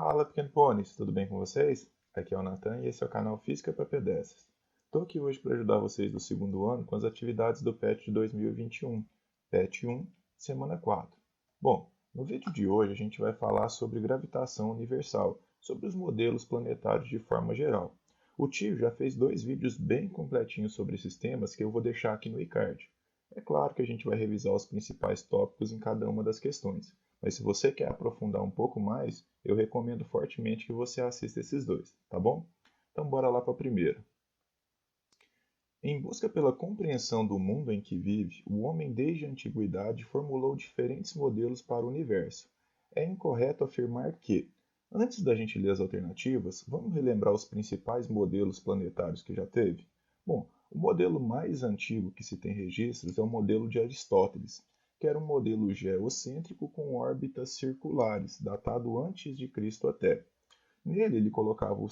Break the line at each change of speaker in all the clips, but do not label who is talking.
Fala, pequeno pôneis, tudo bem com vocês? Aqui é o Nathan e esse é o canal Física para Pedestres. Estou aqui hoje para ajudar vocês do segundo ano com as atividades do PET de 2021, PET 1, semana 4. Bom, no vídeo de hoje a gente vai falar sobre gravitação universal, sobre os modelos planetários de forma geral. O tio já fez 2 vídeos bem completinhos sobre esses temas que eu vou deixar aqui no iCard. É claro que a gente vai revisar os principais tópicos em cada uma das questões, mas se você quer aprofundar um pouco mais, eu recomendo fortemente que você assista esses dois, tá bom? Então bora lá para a primeira. Em busca pela compreensão do mundo em que vive, o homem desde a antiguidade formulou diferentes modelos para o universo. É incorreto afirmar que, antes da gente ler as alternativas, vamos relembrar os principais modelos planetários que já teve? Bom, o modelo mais antigo que se tem registros é o modelo de Aristóteles, que era um modelo geocêntrico com órbitas circulares, datado antes de Cristo até. Nele, ele colocava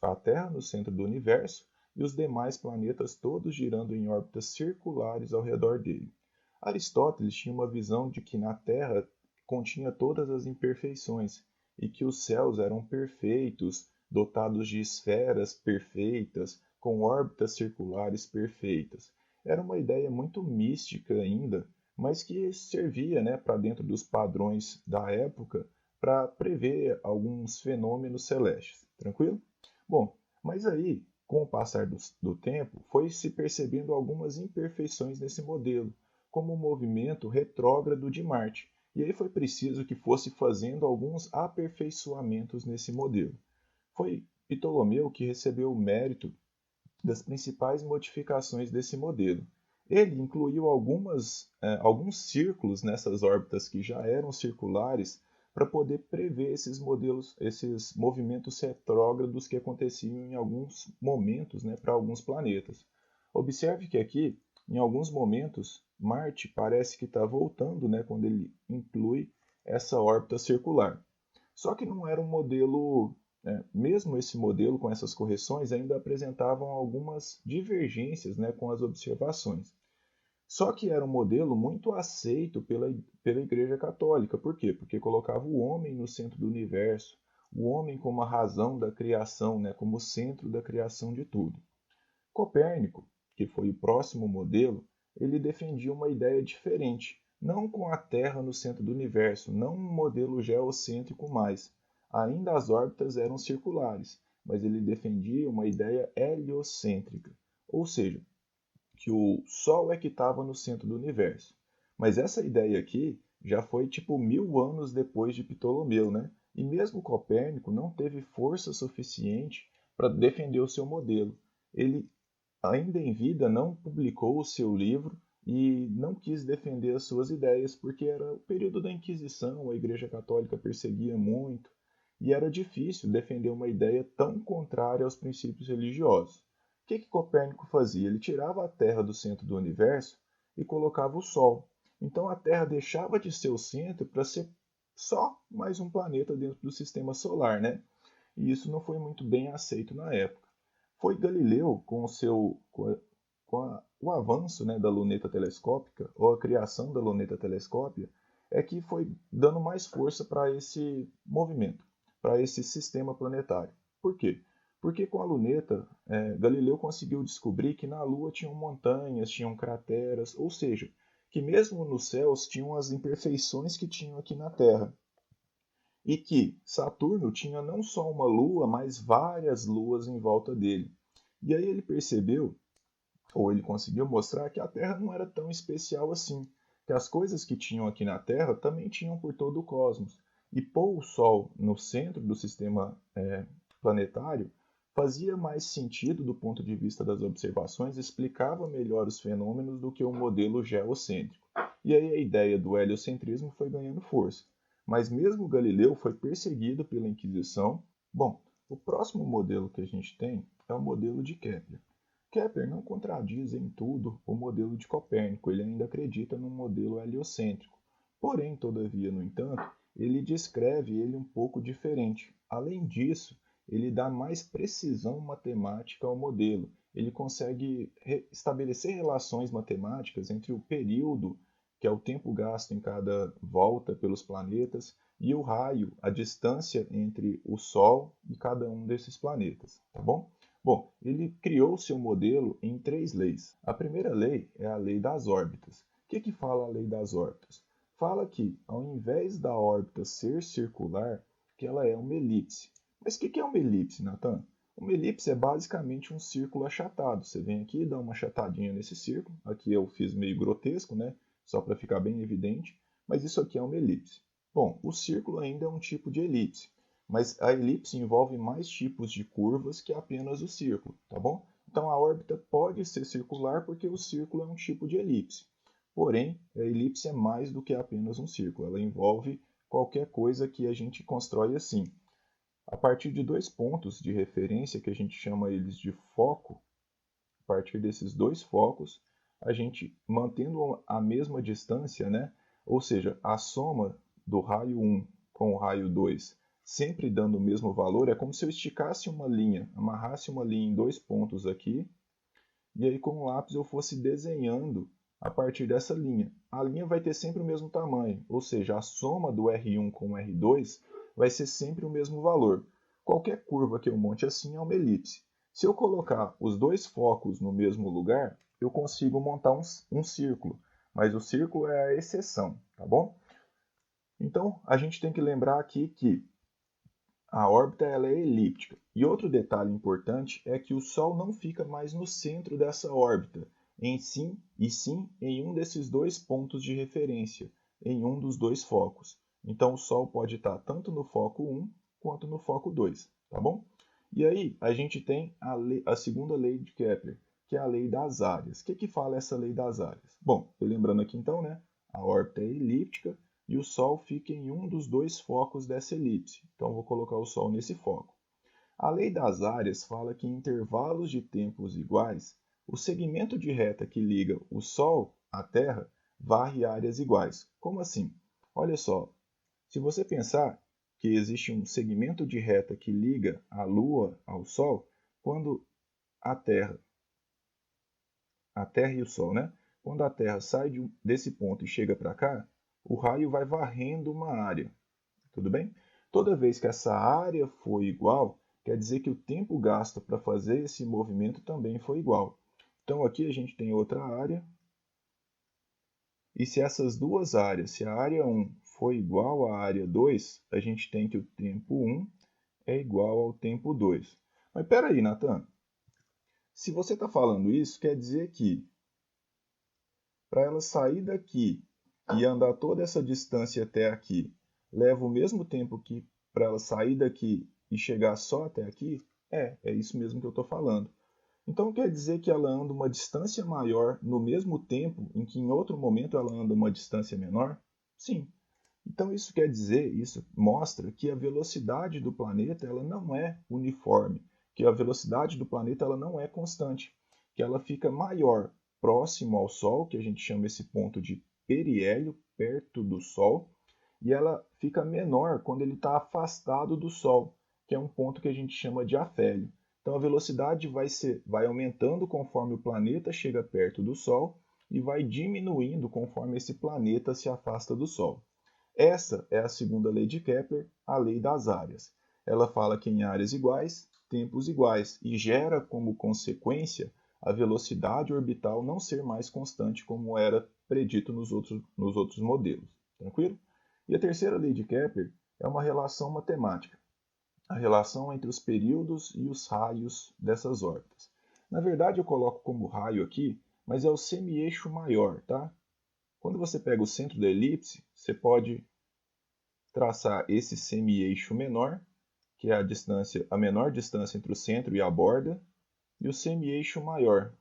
a Terra no centro do universo e os demais planetas todos girando em órbitas circulares ao redor dele. Aristóteles tinha uma visão de que na Terra continha todas as imperfeições e que os céus eram perfeitos, dotados de esferas perfeitas, com órbitas circulares perfeitas. Era uma ideia muito mística ainda, mas que servia, para dentro dos padrões da época para prever alguns fenômenos celestes. Tranquilo? Bom, mas aí, com o passar do tempo, foi se percebendo algumas imperfeições nesse modelo, como o movimento retrógrado de Marte. E aí foi preciso que fosse fazendo alguns aperfeiçoamentos nesse modelo. Foi Ptolomeu que recebeu o mérito das principais modificações desse modelo. Ele incluiu alguns círculos nessas órbitas que já eram circulares para poder prever esses modelos, esses movimentos retrógrados que aconteciam em alguns momentos, para alguns planetas. Observe que aqui, em alguns momentos, Marte parece que está voltando, quando ele inclui essa órbita circular. Só que não era um modelo, mesmo esse modelo com essas correções ainda apresentavam algumas divergências, com as observações. Só que era um modelo muito aceito pela Igreja Católica. Por quê? Porque colocava o homem no centro do universo, o homem como a razão da criação, como o centro da criação de tudo. Copérnico, que foi o próximo modelo, ele defendia uma ideia diferente, não com a Terra no centro do universo, não um modelo geocêntrico mais. Ainda as órbitas eram circulares, mas ele defendia uma ideia heliocêntrica, ou seja, que o Sol é que estava no centro do universo. Mas essa ideia aqui já foi tipo 1000 anos depois de Ptolomeu, né? E mesmo Copérnico não teve força suficiente para defender o seu modelo. Ele, ainda em vida, não publicou o seu livro e não quis defender as suas ideias, porque era o período da Inquisição, a Igreja Católica perseguia muito, e era difícil defender uma ideia tão contrária aos princípios religiosos. O que Copérnico fazia? Ele tirava a Terra do centro do universo e colocava o Sol. Então a Terra deixava de ser o centro para ser só mais um planeta dentro do sistema solar, né? E isso não foi muito bem aceito na época. Foi Galileu, o avanço, da luneta telescópica, ou a criação da luneta telescópia, é que foi dando mais força para esse movimento, para esse sistema planetário. Por quê? Porque com a luneta, Galileu conseguiu descobrir que na Lua tinham montanhas, tinham crateras, ou seja, que mesmo nos céus tinham as imperfeições que tinham aqui na Terra. E que Saturno tinha não só uma lua, mas várias luas em volta dele. E aí ele percebeu, ou ele conseguiu mostrar, que a Terra não era tão especial assim, que as coisas que tinham aqui na Terra também tinham por todo o cosmos. E pôr o Sol no centro do sistema planetário fazia mais sentido do ponto de vista das observações, explicava melhor os fenômenos do que o modelo geocêntrico. E aí a ideia do heliocentrismo foi ganhando força. Mas mesmo Galileu foi perseguido pela Inquisição. Bom, o próximo modelo que a gente tem é o modelo de Kepler. Kepler não contradiz em tudo o modelo de Copérnico, ele ainda acredita num modelo heliocêntrico. Porém, todavia, no entanto, ele descreve ele um pouco diferente. Além disso, ele dá mais precisão matemática ao modelo. Ele consegue estabelecer relações matemáticas entre o período, que é o tempo gasto em cada volta pelos planetas, e o raio, a distância entre o Sol e cada um desses planetas, tá bom? Bom, ele criou seu modelo em 3 leis. A primeira lei é a lei das órbitas. O que fala a lei das órbitas? Fala que, ao invés da órbita ser circular, que ela é uma elipse. Mas o que é uma elipse, Nathan? Uma elipse é basicamente um círculo achatado. Você vem aqui e dá uma achatadinha nesse círculo. Aqui eu fiz meio grotesco, né? Só para ficar bem evidente. Mas isso aqui é uma elipse. Bom, o círculo ainda é um tipo de elipse. Mas a elipse envolve mais tipos de curvas que apenas o círculo, tá bom? Então a órbita pode ser circular porque o círculo é um tipo de elipse. Porém, a elipse é mais do que apenas um círculo. Ela envolve qualquer coisa que a gente constrói assim. A partir de 2 pontos de referência, que a gente chama eles de foco, a partir desses 2 focos, a gente mantendo a mesma distância, né? Ou seja, a soma do raio 1 com o raio 2 sempre dando o mesmo valor, é como se eu esticasse uma linha, amarrasse uma linha em 2 pontos aqui, e aí com o lápis eu fosse desenhando a partir dessa linha. A linha vai ter sempre o mesmo tamanho, ou seja, a soma do R1 com o R2 vai ser sempre o mesmo valor. Qualquer curva que eu monte assim é uma elipse. Se eu colocar os 2 focos no mesmo lugar, eu consigo montar um círculo, mas o círculo é a exceção, tá bom? Então, a gente tem que lembrar aqui que a órbita ela é elíptica. E outro detalhe importante é que o Sol não fica mais no centro dessa órbita, sim em um desses 2 pontos de referência, em um dos 2 focos. Então o Sol pode estar tanto no foco 1 quanto no foco 2, tá bom? E aí a gente tem a segunda lei de Kepler, que é a lei das áreas. O que fala essa lei das áreas? Bom, lembrando aqui então, né? A órbita é elíptica e o Sol fica em um dos 2 focos dessa elipse. Então, vou colocar o Sol nesse foco. A lei das áreas fala que em intervalos de tempos iguais, o segmento de reta que liga o Sol à Terra varre áreas iguais. Como assim? Olha só, se você pensar que existe um segmento de reta que liga a Lua ao Sol, quando a Terra e o Sol, né? Quando a Terra sai desse ponto e chega para cá, o raio vai varrendo uma área, tudo bem? Toda vez que essa área for igual, quer dizer que o tempo gasto para fazer esse movimento também foi igual. Então aqui a gente tem outra área, e se essas duas áreas, se a área 1 for igual à área 2, a gente tem que o tempo 1 é igual ao tempo 2. Mas espera aí, Nathan. Se você está falando isso, quer dizer que para ela sair daqui e andar toda essa distância até aqui, leva o mesmo tempo que para ela sair daqui e chegar só até aqui? É isso mesmo que eu estou falando. Então quer dizer que ela anda uma distância maior no mesmo tempo em que em outro momento ela anda uma distância menor? Sim. Então isso quer dizer, isso mostra que a velocidade do planeta ela não é uniforme, que a velocidade do planeta ela não é constante, que ela fica maior próximo ao Sol, que a gente chama esse ponto de periélio, perto do Sol, e ela fica menor quando ele está afastado do Sol, que é um ponto que a gente chama de afélio. Então a velocidade vai aumentando conforme o planeta chega perto do Sol e vai diminuindo conforme esse planeta se afasta do Sol. Essa é a segunda lei de Kepler, a lei das áreas. Ela fala que em áreas iguais, tempos iguais, e gera como consequência a velocidade orbital não ser mais constante como era predito nos outros modelos. Tranquilo? E a terceira lei de Kepler é uma relação matemática, a relação entre os períodos e os raios dessas órbitas. Na verdade, eu coloco como raio aqui, mas é o semi-eixo maior, tá? Quando você pega o centro da elipse, você pode traçar esse semi-eixo menor, que é a menor distância entre o centro e a borda, e o semi-eixo maior,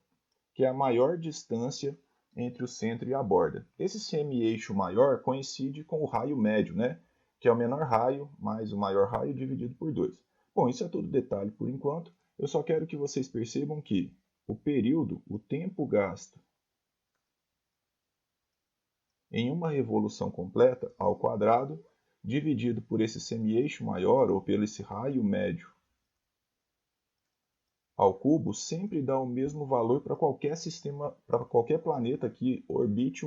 que é a maior distância entre o centro e a borda. Esse semi-eixo maior coincide com o raio médio, né? Que é o menor raio mais o maior raio dividido por 2. Bom, isso é tudo detalhe por enquanto. Eu só quero que vocês percebam que o período, o tempo gasto em uma revolução completa ao quadrado, dividido por esse semi-eixo maior ou pelo esse raio médio ao cubo, sempre dá o mesmo valor para qualquer sistema, para qualquer planeta que orbite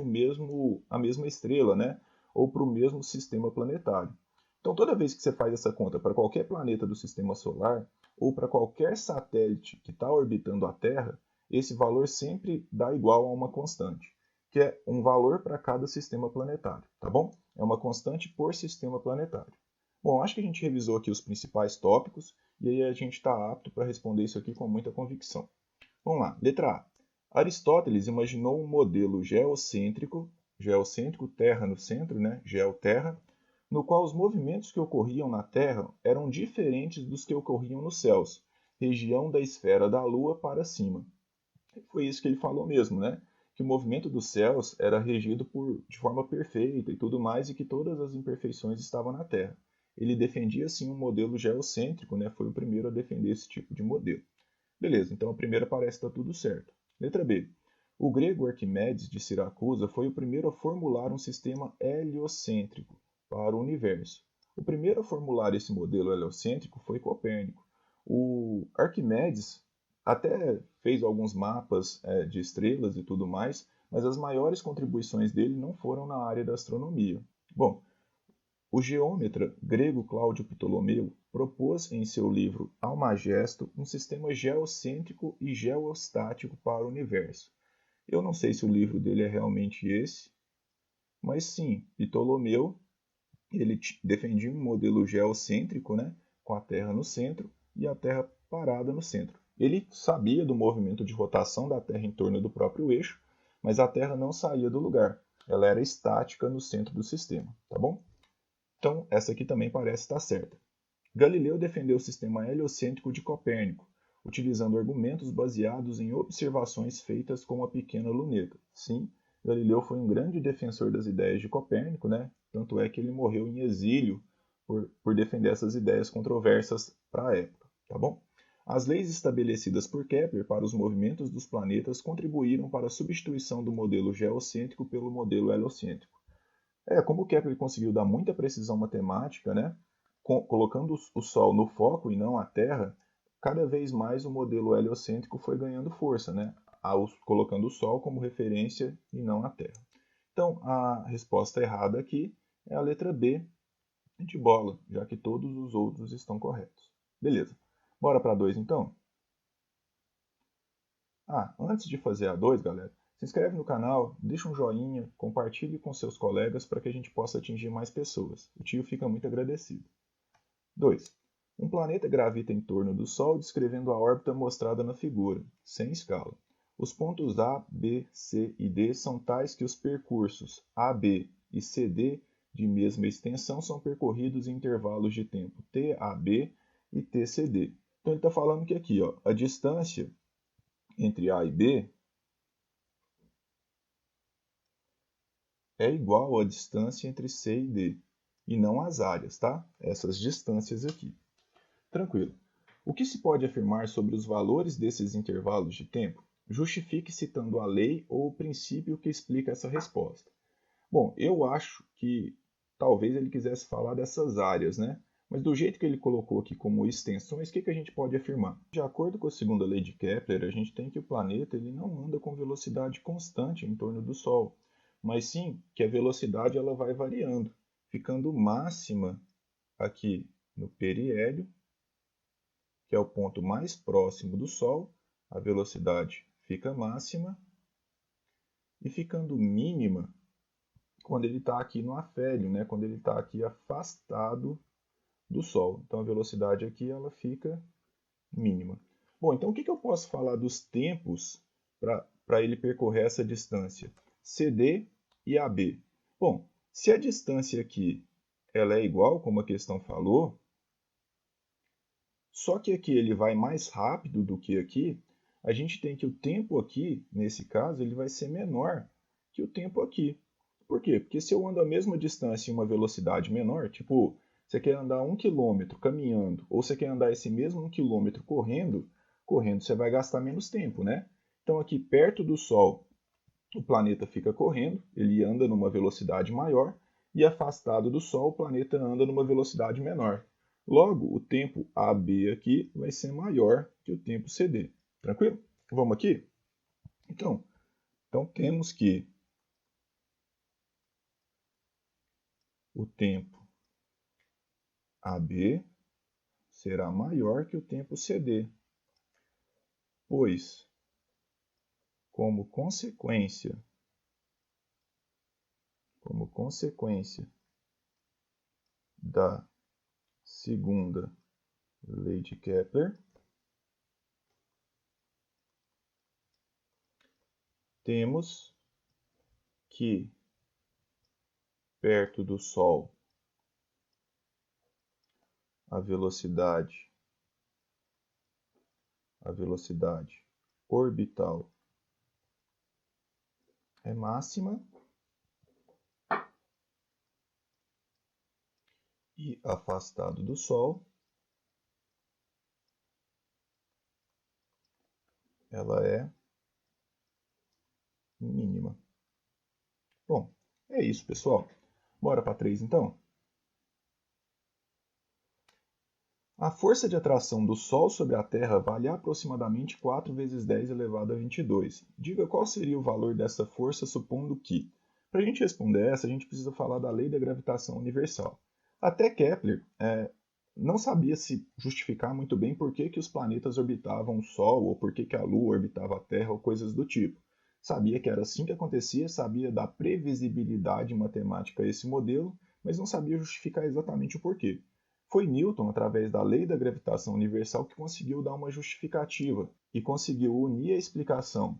a mesma estrela, né? Ou para o mesmo sistema planetário. Então, toda vez que você faz essa conta para qualquer planeta do Sistema Solar ou para qualquer satélite que está orbitando a Terra, esse valor sempre dá igual a uma constante, que é um valor para cada sistema planetário, tá bom? É uma constante por sistema planetário. Bom, acho que a gente revisou aqui os principais tópicos e aí a gente está apto para responder isso aqui com muita convicção. Vamos lá, letra A. Aristóteles imaginou um modelo geocêntrico Terra no centro, né? Geoterra, no qual os movimentos que ocorriam na Terra eram diferentes dos que ocorriam nos céus, região da esfera da Lua para cima. Foi isso que ele falou mesmo, né? Que o movimento dos céus era regido de forma perfeita e tudo mais, e que todas as imperfeições estavam na Terra. Ele defendia, sim, um modelo geocêntrico, né? Foi o primeiro a defender esse tipo de modelo. Beleza, então a primeira parece estar tudo certo. Letra B. O grego Arquimedes de Siracusa foi o primeiro a formular um sistema heliocêntrico para o universo. O primeiro a formular esse modelo heliocêntrico foi Copérnico. O Arquimedes até fez alguns mapas de estrelas e tudo mais, mas as maiores contribuições dele não foram na área da astronomia. Bom, o geômetra grego Cláudio Ptolomeu propôs em seu livro Almagesto um sistema geocêntrico e geostático para o universo. Eu não sei se o livro dele é realmente esse, mas sim, Ptolomeu ele defendia um modelo geocêntrico, né, com a Terra no centro e a Terra parada no centro. Ele sabia do movimento de rotação da Terra em torno do próprio eixo, mas a Terra não saía do lugar. Ela era estática no centro do sistema, tá bom? Então, essa aqui também parece estar certa. Galileu defendeu o sistema heliocêntrico de Copérnico, utilizando argumentos baseados em observações feitas com uma pequena luneta. Sim, Galileu foi um grande defensor das ideias de Copérnico, né? Tanto é que ele morreu em exílio por defender essas ideias controversas para a época, tá bom? As leis estabelecidas por Kepler para os movimentos dos planetas contribuíram para a substituição do modelo geocêntrico pelo modelo heliocêntrico. Como o Kepler conseguiu dar muita precisão matemática, né, colocando o Sol no foco e não a Terra, cada vez mais o modelo heliocêntrico foi ganhando força, né, colocando o Sol como referência e não a Terra. Então, a resposta errada aqui é a letra B de bola, já que todos os outros estão corretos. Beleza. Bora para 2 então? Antes de fazer a 2, galera, se inscreve no canal, deixa um joinha, compartilhe com seus colegas para que a gente possa atingir mais pessoas. O tio fica muito agradecido. 2. Um planeta gravita em torno do Sol descrevendo a órbita mostrada na figura, sem escala. Os pontos A, B, C e D são tais que os percursos AB e CD de mesma extensão são percorridos em intervalos de tempo TAB e TCD. Então ele está falando que aqui, ó, a distância entre A e B é igual à distância entre C e D, e não as áreas, tá? Essas distâncias aqui. Tranquilo. O que se pode afirmar sobre os valores desses intervalos de tempo? Justifique citando a lei ou o princípio que explica essa resposta. Bom, eu acho que talvez ele quisesse falar dessas áreas, né? Mas do jeito que ele colocou aqui como extensões, o que a gente pode afirmar? De acordo com a segunda lei de Kepler, a gente tem que o planeta ele não anda com velocidade constante em torno do Sol, mas sim que a velocidade ela vai variando, ficando máxima aqui no periélio, que é o ponto mais próximo do Sol, a velocidade fica máxima, e ficando mínima quando ele está aqui no afélio, né? Quando ele está aqui afastado do Sol. Então a velocidade aqui ela fica mínima. Bom, então o que eu posso falar dos tempos para ele percorrer essa distância? CD e AB. Bom, se a distância aqui ela é igual, como a questão falou, só que aqui ele vai mais rápido do que aqui, a gente tem que o tempo aqui, nesse caso, ele vai ser menor que o tempo aqui. Por quê? Porque se eu ando a mesma distância em uma velocidade menor, tipo, você quer andar 1 km caminhando, ou você quer andar esse mesmo 1 km correndo, você vai gastar menos tempo, né? Então aqui perto do Sol, o planeta fica correndo, ele anda numa velocidade maior, e afastado do Sol, o planeta anda numa velocidade menor. Logo, o tempo AB aqui vai ser maior que o tempo CD. Tranquilo? Vamos aqui? Então temos que o tempo AB será maior que o tempo CD, pois, como consequência da segunda lei de Kepler, temos que perto do Sol a velocidade orbital é máxima e afastado do Sol ela é mínima. Bom, é isso, pessoal. Bora para 3 então? A força de atração do Sol sobre a Terra vale aproximadamente 4 vezes 10 elevado a 22. Diga qual seria o valor dessa força supondo que... Para a gente responder essa, a gente precisa falar da lei da gravitação universal. Até Kepler não sabia se justificar muito bem por que os planetas orbitavam o Sol, ou por que a Lua orbitava a Terra, ou coisas do tipo. Sabia que era assim que acontecia, sabia da previsibilidade matemática a esse modelo, mas não sabia justificar exatamente o porquê. Foi Newton, através da lei da gravitação universal, que conseguiu dar uma justificativa e conseguiu unir a explicação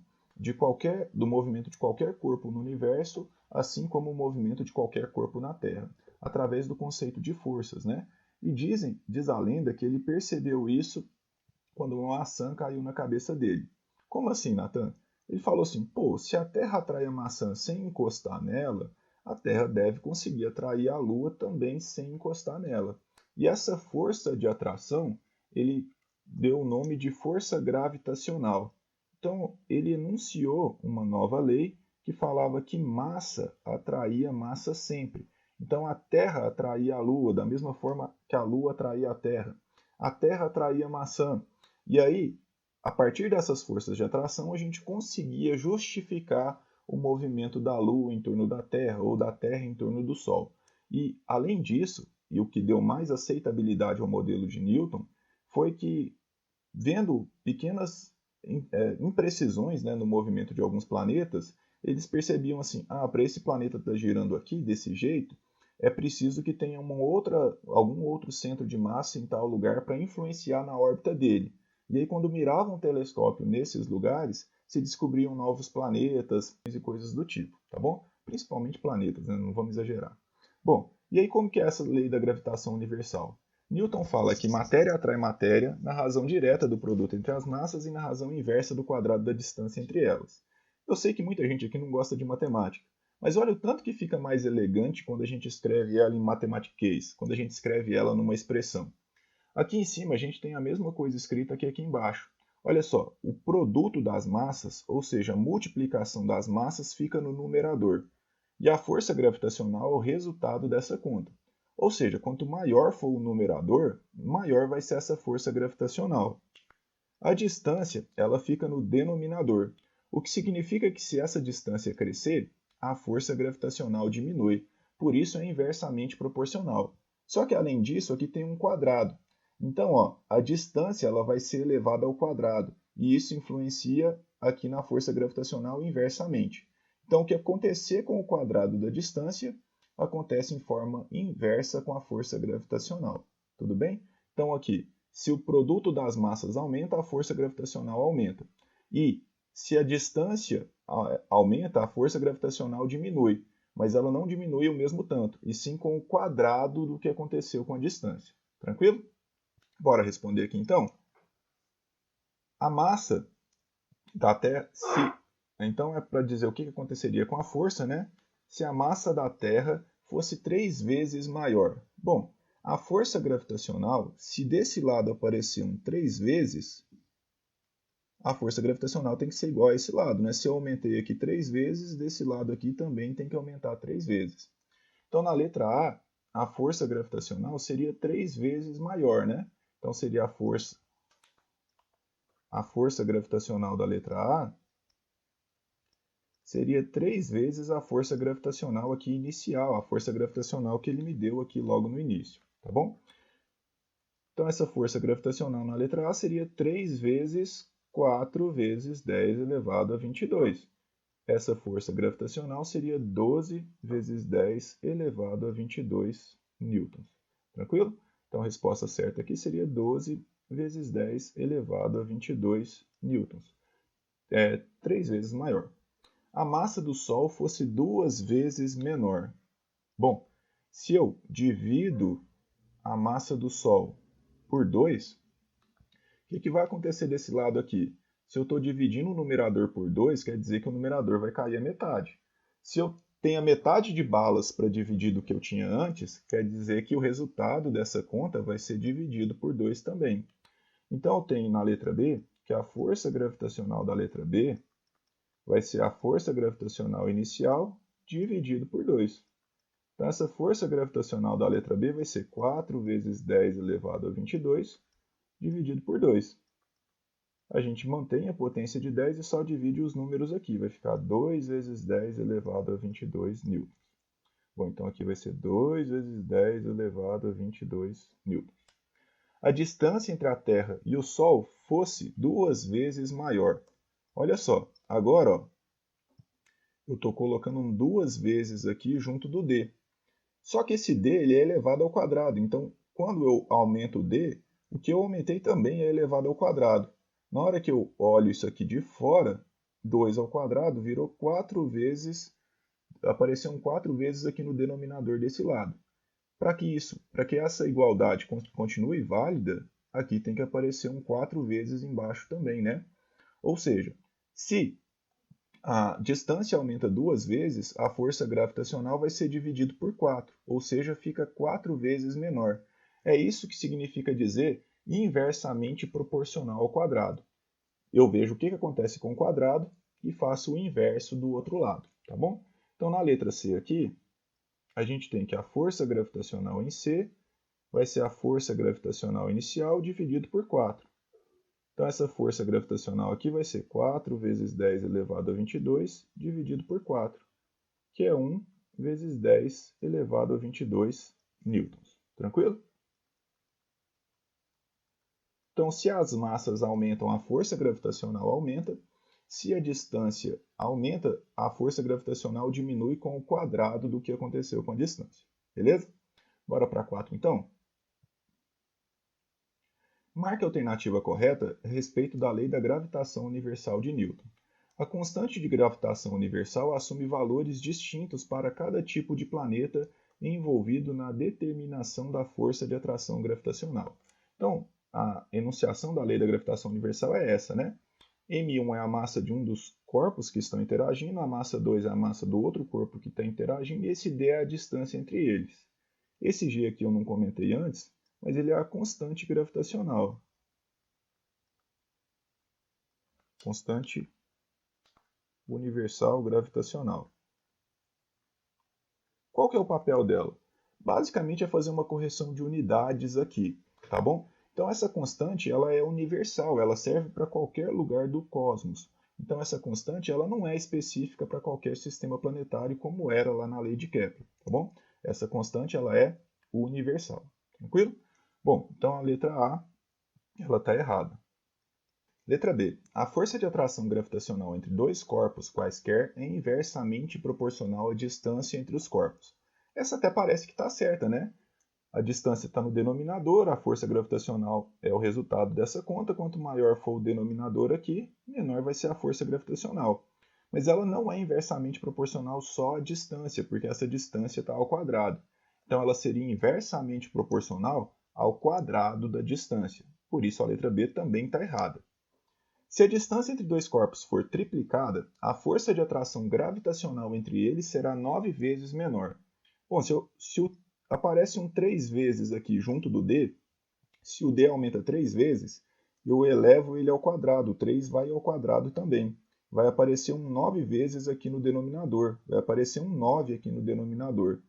do movimento de qualquer corpo no universo, assim como o movimento de qualquer corpo na Terra, através do conceito de forças, né? E diz a lenda que ele percebeu isso quando uma maçã caiu na cabeça dele. Como assim, Nathan? Ele falou assim, pô, se a Terra atrai a maçã sem encostar nela, a Terra deve conseguir atrair a Lua também sem encostar nela. E essa força de atração, ele deu o nome de força gravitacional. Então, ele enunciou uma nova lei que falava que massa atraía massa sempre. Então, a Terra atraía a Lua da mesma forma que a Lua atraía a Terra. A Terra atraía a maçã. E aí, a partir dessas forças de atração, a gente conseguia justificar o movimento da Lua em torno da Terra ou da Terra em torno do Sol. E, além disso, e o que deu mais aceitabilidade ao modelo de Newton, foi que, vendo pequenas imprecisões, né, no movimento de alguns planetas, eles percebiam assim, para esse planeta estar girando aqui desse jeito, é preciso que tenha algum outro centro de massa em tal lugar para influenciar na órbita dele. E aí, quando miravam o telescópio nesses lugares, se descobriam novos planetas e coisas do tipo, tá bom? Principalmente planetas, né? Não vamos exagerar. Bom, e aí como que é essa lei da gravitação universal? Newton fala que matéria atrai matéria na razão direta do produto entre as massas e na razão inversa do quadrado da distância entre elas. Eu sei que muita gente aqui não gosta de matemática, mas olha o tanto que fica mais elegante quando a gente escreve ela em matematiquês, quando a gente escreve ela numa expressão. Aqui em cima a gente tem a mesma coisa escrita que aqui embaixo. Olha só, o produto das massas, ou seja, a multiplicação das massas, fica no numerador. E a força gravitacional é o resultado dessa conta. Ou seja, quanto maior for o numerador, maior vai ser essa força gravitacional. A distância, ela fica no denominador, o que significa que se essa distância crescer, a força gravitacional diminui. Por isso é inversamente proporcional. Só que além disso, aqui tem um quadrado. Então, a distância ela vai ser elevada ao quadrado, e isso influencia aqui na força gravitacional inversamente. Então, o que acontecer com o quadrado da distância acontece em forma inversa com a força gravitacional. Tudo bem? Então, aqui, se o produto das massas aumenta, a força gravitacional aumenta. E se a distância aumenta, a força gravitacional diminui. Mas ela não diminui o mesmo tanto, e sim com o quadrado do que aconteceu com a distância. Tranquilo? Bora responder aqui então? A massa da Terra, então é para dizer o que aconteceria com a força, né? Se a massa da Terra fosse 3 vezes maior. Bom, a força gravitacional, se desse lado aparecer um 3 vezes, a força gravitacional tem que ser igual a esse lado, né? Se eu aumentei aqui 3 vezes, desse lado aqui também tem que aumentar 3 vezes. Então, na letra A força gravitacional seria 3 vezes maior, né? Então, seria a força gravitacional da letra A seria 3 vezes a força gravitacional aqui inicial, a força gravitacional que ele me deu aqui logo no início, tá bom? Então, essa força gravitacional na letra A seria 3 vezes 4 vezes 10 elevado a 22. Essa força gravitacional seria 12 vezes 10 elevado a 22 newtons. Tranquilo? Então, a resposta certa aqui seria 12 vezes 10 elevado a 22 newtons. É 3 vezes maior. A massa do Sol fosse 2 vezes menor. Bom, se eu divido a massa do Sol por 2, o que vai acontecer desse lado aqui? Se eu estou dividindo o numerador por 2, quer dizer que o numerador vai cair a metade. Se eu tenho a metade de balas para dividir do que eu tinha antes, quer dizer que o resultado dessa conta vai ser dividido por 2 também. Então, eu tenho na letra B que a força gravitacional da letra B vai ser a força gravitacional inicial dividido por 2. Então, essa força gravitacional da letra B vai ser 4 vezes 10 elevado a 22 dividido por 2. A gente mantém a potência de 10 e só divide os números aqui. Vai ficar 2 vezes 10 elevado a 22 newtons. Bom, então aqui vai ser 2 vezes 10 elevado a 22 newtons. A distância entre a Terra e o Sol fosse 2 vezes maior. Olha só, agora ó, eu estou colocando um 2 vezes aqui junto do D. Só que esse D ele é elevado ao quadrado. Então, quando eu aumento o D, o que eu aumentei também é elevado ao quadrado. Na hora que eu olho isso aqui de fora, 2 ao quadrado virou 4 vezes, apareceu um 4 vezes aqui no denominador desse lado. Para que essa igualdade continue válida, aqui tem que aparecer um 4 vezes embaixo também, né? Ou seja, se a distância aumenta 2 vezes, a força gravitacional vai ser dividido por 4, ou seja, fica 4 vezes menor. É isso que significa dizer inversamente proporcional ao quadrado. Eu vejo o que acontece com o quadrado e faço o inverso do outro lado, tá bom? Então, na letra C aqui, a gente tem que a força gravitacional em C vai ser a força gravitacional inicial dividido por 4. Então, essa força gravitacional aqui vai ser 4 vezes 10 elevado a 22 dividido por 4, que é 1 vezes 10 elevado a 22 newtons. Tranquilo? Então, se as massas aumentam, a força gravitacional aumenta. Se a distância aumenta, a força gravitacional diminui com o quadrado do que aconteceu com a distância. Beleza? Bora para 4 então? Marque a alternativa correta a respeito da lei da gravitação universal de Newton. A constante de gravitação universal assume valores distintos para cada tipo de planeta envolvido na determinação da força de atração gravitacional. Então, a enunciação da lei da gravitação universal é essa, né? M1 é a massa de um dos corpos que estão interagindo, a massa 2 é a massa do outro corpo que está interagindo, e esse D é a distância entre eles. Esse G aqui eu não comentei antes, mas ele é a constante gravitacional. Constante universal gravitacional. Qual que é o papel dela? Basicamente é fazer uma correção de unidades aqui, tá bom? Então essa constante ela é universal, ela serve para qualquer lugar do cosmos. Então essa constante ela não é específica para qualquer sistema planetário como era lá na lei de Kepler, tá bom? Essa constante ela é universal, tranquilo? Bom, então a letra A ela está errada. Letra B. A força de atração gravitacional entre dois corpos quaisquer é inversamente proporcional à distância entre os corpos. Essa até parece que está certa, né? A distância está no denominador, a força gravitacional é o resultado dessa conta. Quanto maior for o denominador aqui, menor vai ser a força gravitacional. Mas ela não é inversamente proporcional só à distância, porque essa distância está ao quadrado. Então ela seria inversamente proporcional ao quadrado da distância. Por isso a letra B também está errada. Se a distância entre dois corpos for triplicada, a força de atração gravitacional entre eles será 9 vezes menor. Bom, se aparece um 3 vezes aqui junto do D, se o D aumenta 3 vezes, eu elevo ele ao quadrado, o 3 vai ao quadrado também. Vai aparecer um 9 vezes aqui no denominador, vai aparecer um 9 aqui no denominador.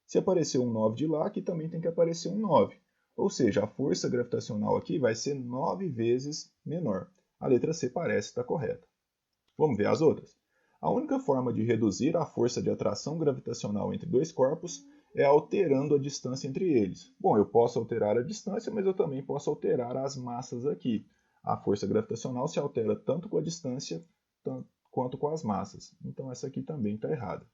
Se aparecer um 9 de lá, aqui também tem que aparecer um 9. Ou seja, a força gravitacional aqui vai ser 9 vezes menor. A letra C parece estar correta. Vamos ver as outras? A única forma de reduzir a força de atração gravitacional entre dois corpos é alterando a distância entre eles. Bom, eu posso alterar a distância, mas eu também posso alterar as massas aqui. A força gravitacional se altera tanto com a distância quanto com as massas. Então essa aqui também está errada.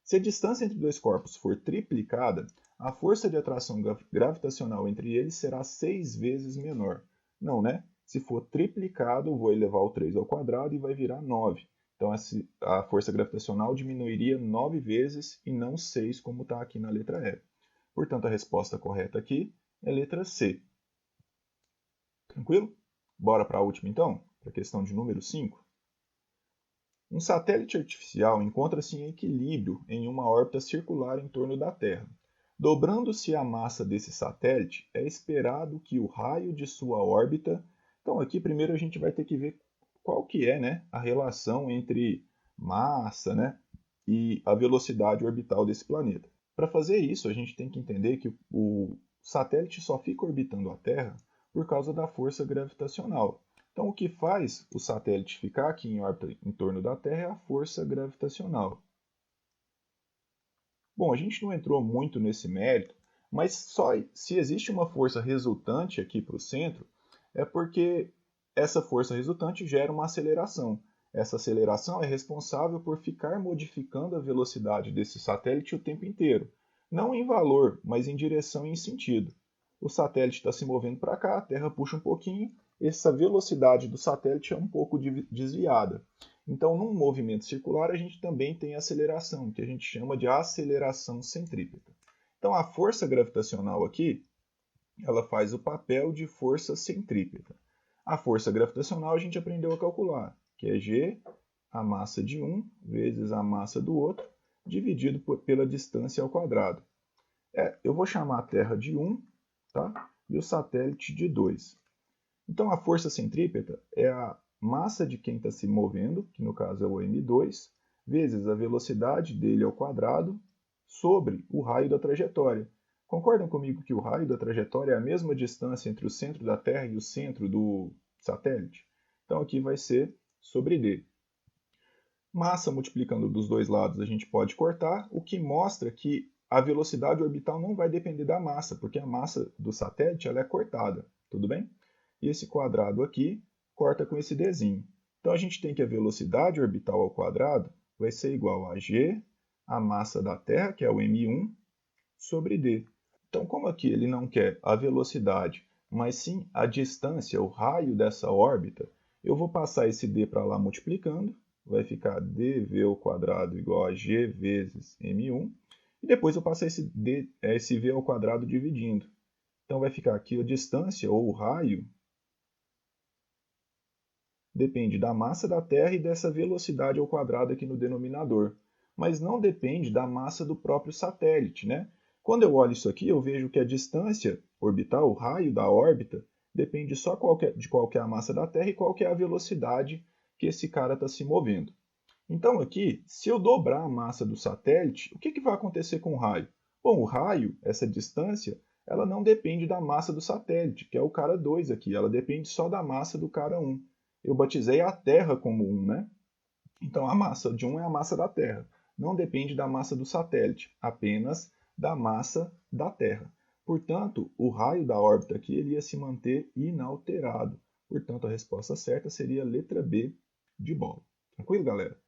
Se a distância entre dois corpos for triplicada, a força de atração gravitacional entre eles será 6 vezes menor. Não, né? Se for triplicado, eu vou elevar o 3 ao quadrado e vai virar 9. Então a força gravitacional diminuiria 9 vezes e não 6, como está aqui na letra E. Portanto, a resposta correta aqui é letra C. Tranquilo? Bora para a última então? Para a questão de número 5. Um satélite artificial encontra-se em equilíbrio em uma órbita circular em torno da Terra. Dobrando-se a massa desse satélite, é esperado que o raio de sua órbita... Então aqui primeiro a gente vai ter que ver qual que é, né, a relação entre massa, né, e a velocidade orbital desse planeta. Para fazer isso, a gente tem que entender que o satélite só fica orbitando a Terra por causa da força gravitacional. Então, o que faz o satélite ficar aqui em órbita em torno da Terra é a força gravitacional. Bom, a gente não entrou muito nesse mérito, mas só se existe uma força resultante aqui para o centro, é porque essa força resultante gera uma aceleração. Essa aceleração é responsável por ficar modificando a velocidade desse satélite o tempo inteiro. Não em valor, mas em direção e em sentido. O satélite está se movendo para cá, a Terra puxa um pouquinho, essa velocidade do satélite é um pouco desviada. Então, num movimento circular, a gente também tem aceleração, que a gente chama de aceleração centrípeta. Então, a força gravitacional aqui, ela faz o papel de força centrípeta. A força gravitacional a gente aprendeu a calcular, que é G, a massa de um, vezes a massa do outro, dividido pela distância ao quadrado. Eu vou chamar a Terra de 1, tá? E o satélite de 2. Então, a força centrípeta é a massa de quem está se movendo, que no caso é o m2, vezes a velocidade dele ao quadrado, sobre o raio da trajetória. Concordam comigo que o raio da trajetória é a mesma distância entre o centro da Terra e o centro do satélite? Então, aqui vai ser sobre d. Massa multiplicando dos dois lados a gente pode cortar, o que mostra que a velocidade orbital não vai depender da massa, porque a massa do satélite ela é cortada, tudo bem? E esse quadrado aqui corta com esse dzinho. Então a gente tem que a velocidade orbital ao quadrado vai ser igual a g, a massa da Terra, que é o m1, sobre d. Então, como aqui ele não quer a velocidade, mas sim a distância, o raio dessa órbita, eu vou passar esse d para lá multiplicando, vai ficar dv ao quadrado igual a g vezes m1, e depois eu passo esse v ao quadrado dividindo. Então vai ficar aqui a distância, ou o raio, depende da massa da Terra e dessa velocidade ao quadrado aqui no denominador, mas não depende da massa do próprio satélite, né? Quando eu olho isso aqui, eu vejo que a distância orbital, o raio da órbita, depende só de qual que é a massa da Terra e qual que é a velocidade que esse cara está se movendo. Então aqui, se eu dobrar a massa do satélite, o que vai acontecer com o raio? Bom, o raio, essa distância, ela não depende da massa do satélite, que é o cara 2 aqui, ela depende só da massa do cara 1. Eu batizei a Terra como 1, né? Então a massa de 1 é a massa da Terra. Não depende da massa do satélite, apenas da massa da Terra. Portanto, o raio da órbita aqui ele ia se manter inalterado. Portanto, a resposta certa seria a letra B de bola. Tranquilo, galera?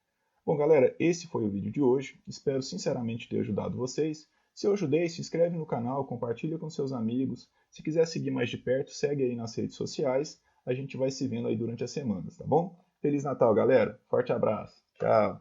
Bom, galera, esse foi o vídeo de hoje. Espero sinceramente ter ajudado vocês. Se eu ajudei, se inscreve no canal, compartilha com seus amigos. Se quiser seguir mais de perto, segue aí nas redes sociais. A gente vai se vendo aí durante as semanas, tá bom? Feliz Natal, galera. Forte abraço. Tchau.